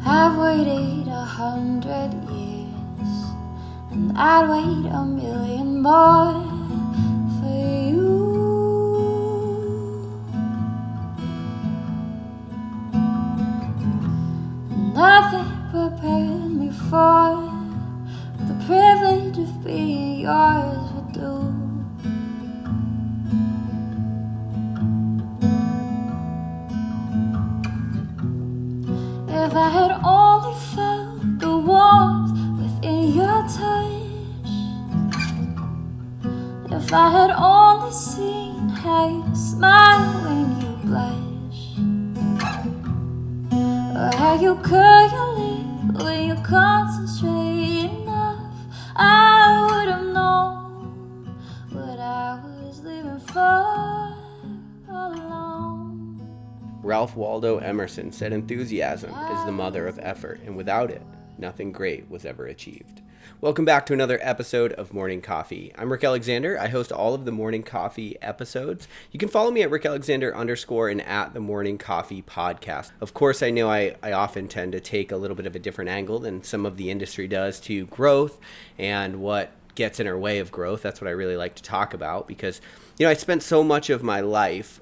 I've waited 100 years, and I'd wait 1,000,000 more for you. Nothing prepared me for the privilege of being yours would do. If I had only felt the warmth within your touch, if I had only seen how you smile when you blush, or how you curl your lip when you concentrate enough, I would have known what I was living for all along. Ralph Waldo Emerson said enthusiasm is the mother of effort, and without it, nothing great was ever achieved. Welcome back to another episode of Morning Coffee. I'm Rick Alexander. I host all of the Morning Coffee episodes. You can follow me at @RickAlexander_ and at the Morning Coffee Podcast. Of course, I know I often tend to take a little bit of a different angle than some of the industry does to growth and what gets in our way of growth. That's what I really like to talk about because, I spent so much of my life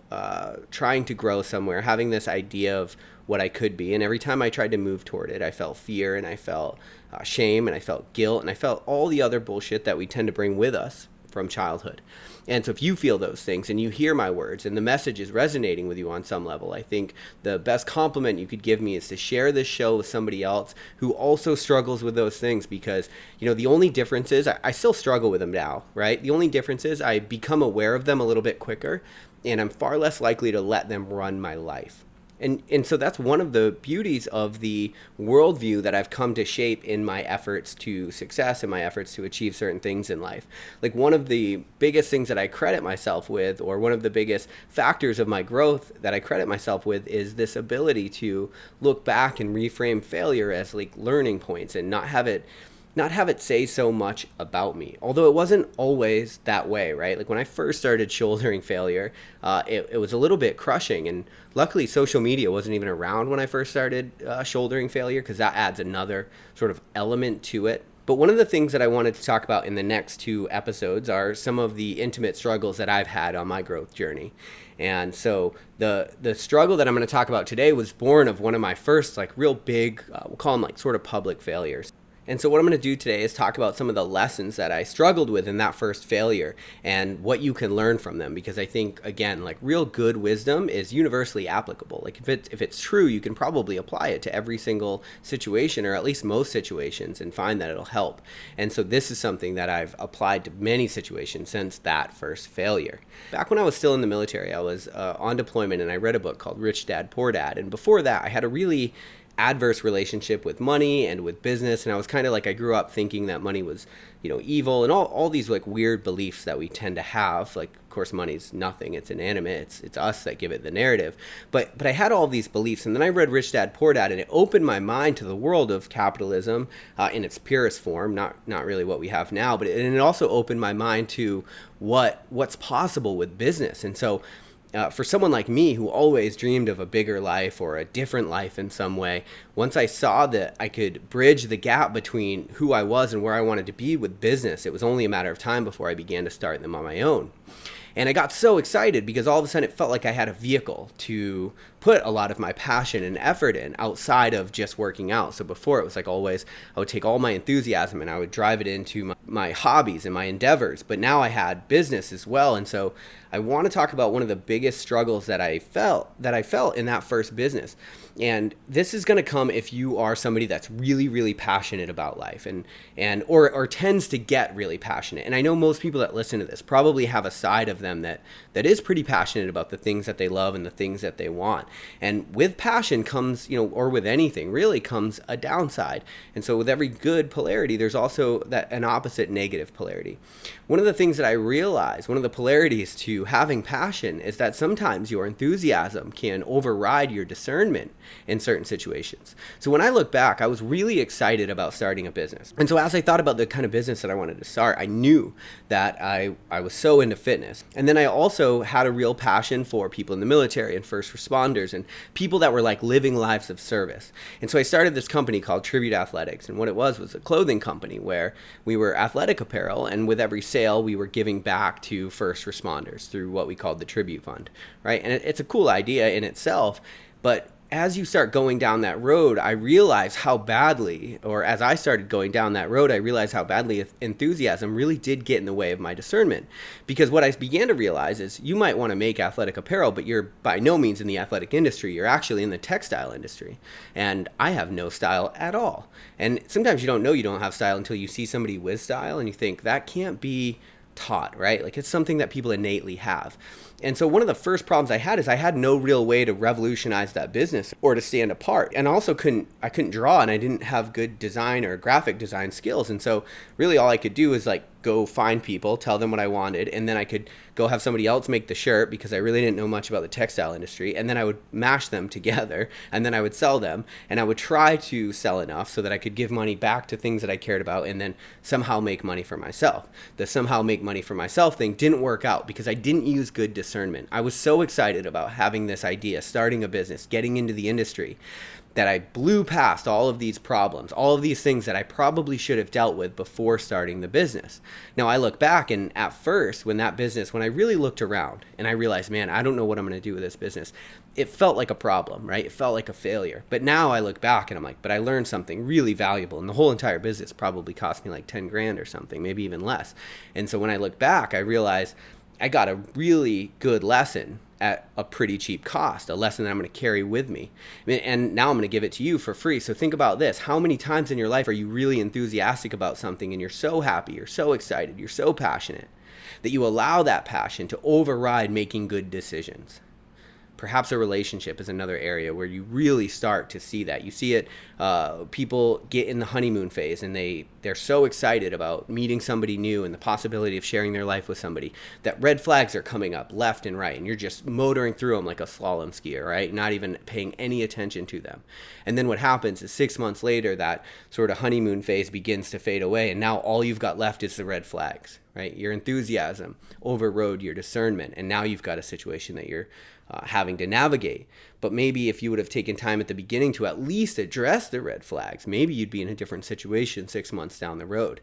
trying to grow somewhere, having this idea of what I could be. And every time I tried to move toward it, I felt fear and I felt shame and I felt guilt and I felt all the other bullshit that we tend to bring with us from childhood. And so if you feel those things and you hear my words and the message is resonating with you on some level, I think the best compliment you could give me is to share this show with somebody else who also struggles with those things, because, the only difference is I still struggle with them now, right? The only difference is I become aware of them a little bit quicker and I'm far less likely to let them run my life. And so that's one of the beauties of the worldview that I've come to shape in my efforts to success and my efforts to achieve certain things in life. Like one of the biggest things that I credit myself with, or one of the biggest factors of my growth that I credit myself with, is this ability to look back and reframe failure as like learning points and not have it say so much about me. Although it wasn't always that way, right? Like when I first started shouldering failure, it was a little bit crushing. And luckily social media wasn't even around when I first started shouldering failure, because that adds another sort of element to it. But one of the things that I wanted to talk about in the next two episodes are some of the intimate struggles that I've had on my growth journey. And so the struggle that I'm going to talk about today was born of one of my first like real big, we'll call them like sort of public failures. And so what I'm going to do today is talk about some of the lessons that I struggled with in that first failure and what you can learn from them. Because I think, again, like real good wisdom is universally applicable. Like if it's true, you can probably apply it to every single situation, or at least most situations, and find that it'll help. And so this is something that I've applied to many situations since that first failure. Back when I was still in the military, I was on deployment, and I read a book called Rich Dad, Poor Dad. And before that, I had a really adverse relationship with money and with business, and I was kind of like, I grew up thinking that money was evil, and all these like weird beliefs that we tend to have. Like, of course, money's nothing, it's inanimate, it's us that give it the narrative, but I had all these beliefs. And then I read Rich Dad Poor Dad, and it opened my mind to the world of capitalism in its purest form, not really what we have now, but it also opened my mind to what's possible with business. And so for someone like me who always dreamed of a bigger life or a different life in some way, once I saw that I could bridge the gap between who I was and where I wanted to be with business, it was only a matter of time before I began to start them on my own. And I got so excited because all of a sudden it felt like I had a vehicle to put a lot of my passion and effort in outside of just working out. So before, it was like always I would take all my enthusiasm and I would drive it into my hobbies and my endeavors. But now I had business as well. And so I want to talk about one of the biggest struggles that I felt in that first business. And this is going to come if you are somebody that's really, really passionate about life or tends to get really passionate. And I know most people that listen to this probably have a side of them that is pretty passionate about the things that they love and the things that they want. And with passion comes, or with anything really, comes a downside. And so with every good polarity, there's also an opposite negative polarity. One of the things that I realized, one of the polarities to having passion, is that sometimes your enthusiasm can override your discernment in certain situations. So when I look back, I was really excited about starting a business. And so as I thought about the kind of business that I wanted to start, I knew that I was so into fitness. And then I also had a real passion for people in the military and first responders sponsors and people that were like living lives of service. And so I started this company called Tribute Athletics. And what it was a clothing company where we were athletic apparel. And with every sale, we were giving back to first responders through what we called the Tribute Fund, right? And it's a cool idea in itself. But as you start going down that road, I realized how badly, or as I started going down that road, I realized how badly enthusiasm really did get in the way of my discernment. Because what I began to realize is you might want to make athletic apparel, but you're by no means in the athletic industry. You're actually in the textile industry. And I have no style at all. And sometimes you don't know you don't have style until you see somebody with style and you think that can't be taught, right? Like it's something that people innately have. And so one of the first problems I had is I had no real way to revolutionize that business or to stand apart. And also I couldn't draw, and I didn't have good design or graphic design skills. And so really all I could do is like go find people, tell them what I wanted, and then I could go have somebody else make the shirt because I really didn't know much about the textile industry. And then I would mash them together and then I would sell them, and I would try to sell enough so that I could give money back to things that I cared about and then somehow make money for myself. The somehow make money for myself thing didn't work out because I didn't use good discernment. I was so excited about having this idea, starting a business, getting into the industry, that I blew past all of these problems, all of these things that I probably should have dealt with before starting the business. Now I look back, and at first when I really looked around and I realized, man, I don't know what I'm going to do with this business, it felt like a problem, right? It felt like a failure. But now I look back and I'm like, but I learned something really valuable, and the whole entire business probably cost me like 10 grand or something, maybe even less. And so when I look back, I realized I got a really good lesson at a pretty cheap cost, a lesson that I'm going to carry with me. And now I'm going to give it to you for free. So think about this. How many times in your life are you really enthusiastic about something and you're so happy, you're so excited, you're so passionate that you allow that passion to override making good decisions? Perhaps a relationship is another area where you really start to see that. You see it, people get in the honeymoon phase and they're so excited about meeting somebody new and the possibility of sharing their life with somebody that red flags are coming up left and right, and you're just motoring through them like a slalom skier, right? Not even paying any attention to them. And then what happens is 6 months later, that sort of honeymoon phase begins to fade away, and now all you've got left is the red flags, right? Your enthusiasm overrode your discernment, and now you've got a situation that you're having to navigate. But maybe if you would have taken time at the beginning to at least address the red flags, maybe you'd be in a different situation 6 months down the road.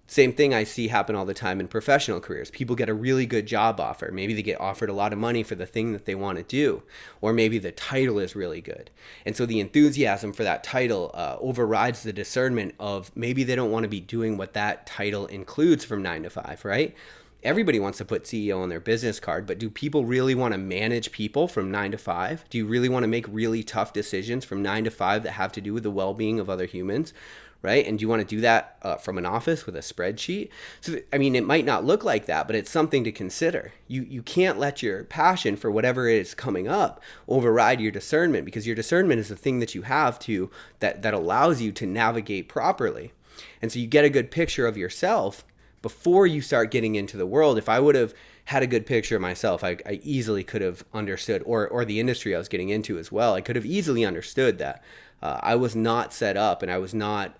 Same thing I see happen all the time in professional careers. People get a really good job offer. Maybe they get offered a lot of money for the thing that they want to do, or maybe the title is really good. And so the enthusiasm for that title overrides the discernment of maybe they don't want to be doing what that title includes from 9 to 5, right? Everybody wants to put CEO on their business card, but do people really want to manage people from 9 to 5? Do you really want to make really tough decisions from 9 to 5 that have to do with the well-being of other humans, right? And do you want to do that from an office with a spreadsheet? So, I mean, it might not look like that, but it's something to consider. You can't let your passion for whatever is coming up override your discernment, because your discernment is the thing that you have to that allows you to navigate properly. And so you get a good picture of yourself before you start getting into the world. If I would have had a good picture of myself, I easily could have understood, or the industry I was getting into as well, I could have easily understood that I was not set up and I was not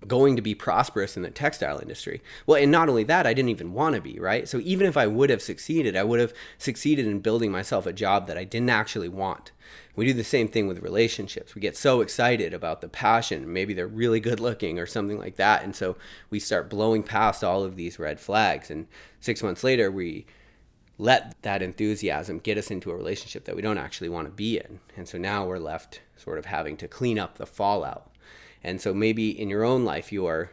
going to be prosperous in the textile industry. Well, and not only that, I didn't even want to be, right? So even if I would have succeeded, I would have succeeded in building myself a job that I didn't actually want. We do the same thing with relationships. We get so excited about the passion. Maybe they're really good looking or something like that. And so we start blowing past all of these red flags. And 6 months later, we let that enthusiasm get us into a relationship that we don't actually want to be in. And so now we're left sort of having to clean up the fallout. And so maybe in your own life, you are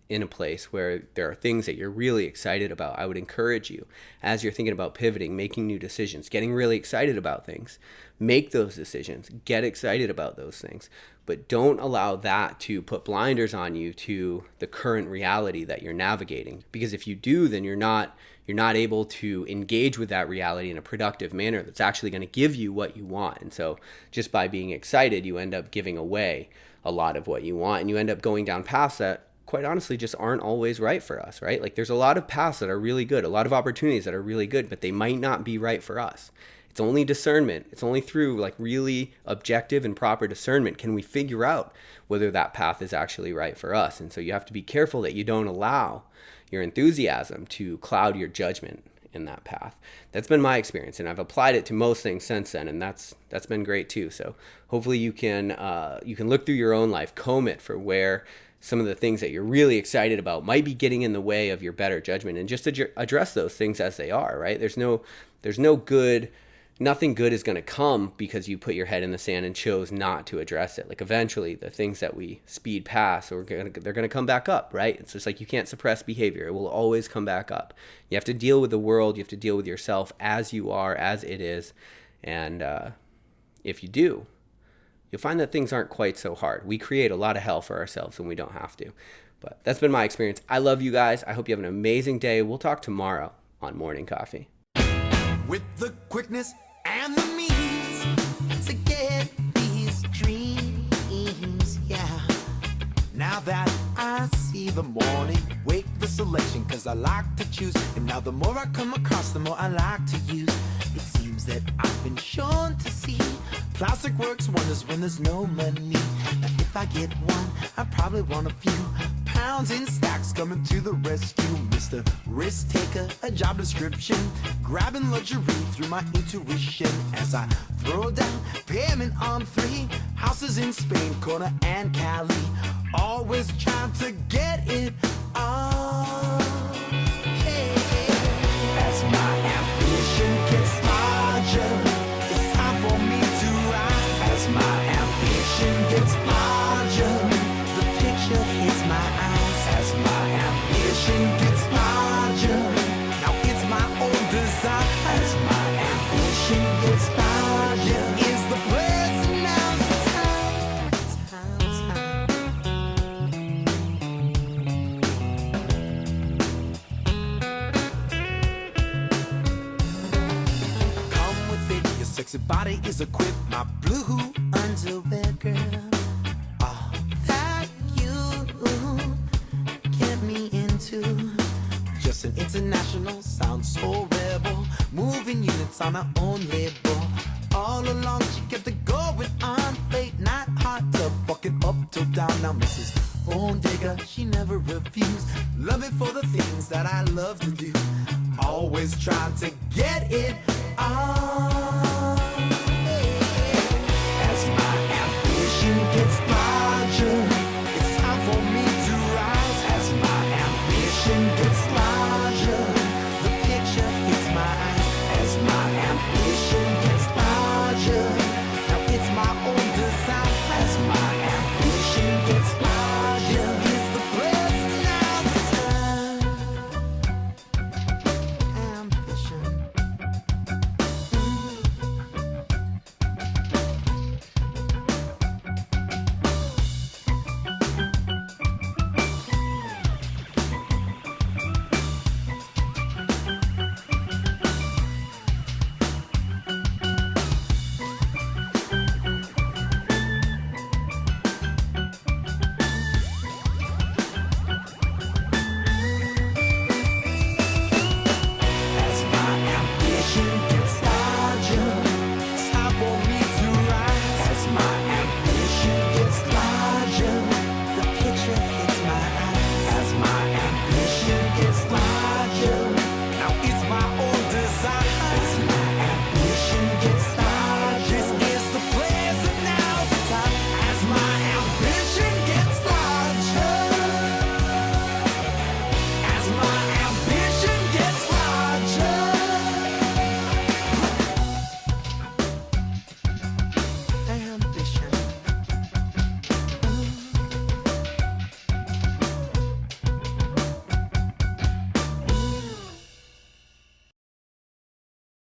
in a place where there are things that you're really excited about. I would encourage you, as you're thinking about pivoting, making new decisions, getting really excited about things, make those decisions, get excited about those things, but don't allow that to put blinders on you to the current reality that you're navigating. Because if you do, then you're not able to engage with that reality in a productive manner that's actually going to give you what you want. And so just by being excited, you end up giving away a lot of what you want, and you end up going down paths that quite honestly just aren't always right for us, right? Like there's a lot of paths that are really good, a lot of opportunities that are really good, but they might not be right for us. It's only discernment. It's only through like really objective and proper discernment can we figure out whether that path is actually right for us. And so you have to be careful that you don't allow your enthusiasm to cloud your judgment. in that path. That's been my experience, and I've applied it to most things since then, and that's been great too. So hopefully you can look through your own life, comb it for where some of the things that you're really excited about might be getting in the way of your better judgment, and just address those things as they are, right? Nothing good is going to come because you put your head in the sand and chose not to address it. Like eventually the things that we speed past, they're going to come back up, right? It's just like you can't suppress behavior. It will always come back up. You have to deal with the world. You have to deal with yourself as you are, as it is. And if you do, you'll find that things aren't quite so hard. We create a lot of hell for ourselves when we don't have to. But that's been my experience. I love you guys. I hope you have an amazing day. We'll talk tomorrow on Morning Coffee. With the quickness and the means to get these dreams, yeah. Now that I see the morning, wake the selection, cause I like to choose. And now the more I come across, the more I like to use. It seems that I've been shown to see plastic works wonders when there's no money. Now if I get one, I probably want a few pounds in stacks coming to the rescue. Mr. Risk Taker, a job description, grabbing luxury through my intuition. As I throw down payment on 3 houses in Spain, Kona and Cali, always trying to get it on. Hey, as my ambition gets larger, it's time for me to rise. As my ambition gets larger, the picture hits my eyes. As my ambition gets larger, now it's my own design. As my ambition gets larger, is the place and now's the time. Come with it, your sexy body is equipped. My blue underwear, girl. All that you get me into. Just an international sound, so rebel. Moving units on our own label. All along she kept it going on. Late night hot tub, fucking up till down. Now Mrs. Bone Digger, she never refused. Love it for the things that I love to do. Always trying to get it